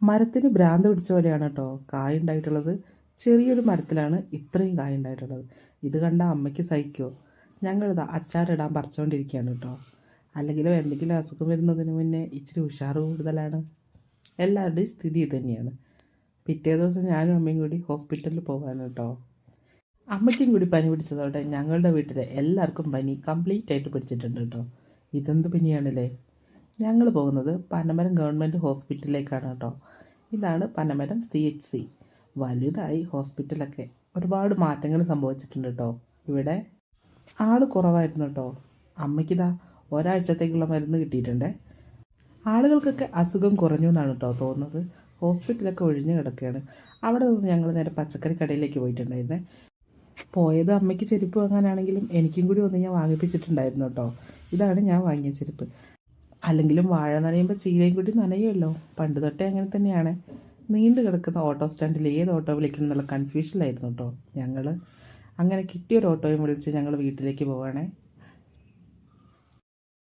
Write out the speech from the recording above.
മരത്തിന് ഭ്രാന്ത് പിടിച്ച പോലെയാണ് കേട്ടോ കായ ഉണ്ടായിട്ടുള്ളത്. ചെറിയൊരു മരത്തിലാണ് ഇത്രയും കായ ഉണ്ടായിട്ടുള്ളത്. ഇത് കണ്ട അമ്മയ്ക്ക് സഹിക്കുമോ? ഞങ്ങളിതാ അച്ചാറിടാൻ പറിച്ചുകൊണ്ടിരിക്കുകയാണ് കേട്ടോ. അല്ലെങ്കിലോ എന്തെങ്കിലും അസുഖം വരുന്നതിന് മുന്നേ ഇച്ചിരി ഉഷാറ് കൂടുതലാണ്. എല്ലാവരുടെയും സ്ഥിതി ഇത് തന്നെയാണ്. പിറ്റേ ദിവസം ഞാനും അമ്മയും കൂടി ഹോസ്പിറ്റലിൽ പോകാൻ കേട്ടോ. അമ്മയ്ക്കും കൂടി പനി പിടിച്ചതോടെ ഞങ്ങളുടെ വീട്ടിലെ എല്ലാവർക്കും പനി കംപ്ലീറ്റ് ആയിട്ട് പിടിച്ചിട്ടുണ്ട് കേട്ടോ. ഇതെന്ത് പനിയാണല്ലേ? ഞങ്ങൾ പോകുന്നത് പനമരം ഗവൺമെൻറ് ഹോസ്പിറ്റലിലേക്കാണ് കേട്ടോ. ഇതാണ് പനമരം CHC. വലുതായി ഹോസ്പിറ്റലൊക്കെ. ഒരുപാട് മാറ്റങ്ങൾ സംഭവിച്ചിട്ടുണ്ട് കേട്ടോ. ഇവിടെ ആൾ കുറവായിരുന്നു കേട്ടോ. അമ്മയ്ക്കിതാ ഒരാഴ്ചത്തേക്കുള്ള മരുന്ന് കിട്ടിയിട്ടുണ്ട്. ആളുകൾക്കൊക്കെ അസുഖം കുറഞ്ഞു എന്നാണ് കേട്ടോ തോന്നുന്നത്. ഹോസ്പിറ്റലൊക്കെ ഒഴിഞ്ഞു കിടക്കുകയാണ്. അവിടെ നിന്ന് ഞങ്ങൾ നേരെ പച്ചക്കറി കടയിലേക്ക് പോയിട്ടുണ്ടായിരുന്നേ. പോയത് അമ്മയ്ക്ക് ചെരുപ്പ് വാങ്ങാനാണെങ്കിലും എനിക്കും കൂടി ഒന്ന് ഞാൻ വാങ്ങിപ്പിച്ചിട്ടുണ്ടായിരുന്നു കേട്ടോ. ഇതാണ് ഞാൻ വാങ്ങിയ ചെരുപ്പ്. അല്ലെങ്കിലും വാഴ നനയുമ്പോൾ ചീരയും കൂടി നനയുമല്ലോ. പണ്ട് തൊട്ടേ അങ്ങനെ തന്നെയാണ്. നീണ്ടു കിടക്കുന്ന ഓട്ടോ സ്റ്റാൻഡിൽ ഏത് ഓട്ടോ വിളിക്കണം എന്നുള്ള കൺഫ്യൂഷനിലായിരുന്നു കേട്ടോ ഞങ്ങൾ. അങ്ങനെ കിട്ടിയൊരു ഓട്ടോയും വിളിച്ച് ഞങ്ങൾ വീട്ടിലേക്ക് പോവുകയാണേ.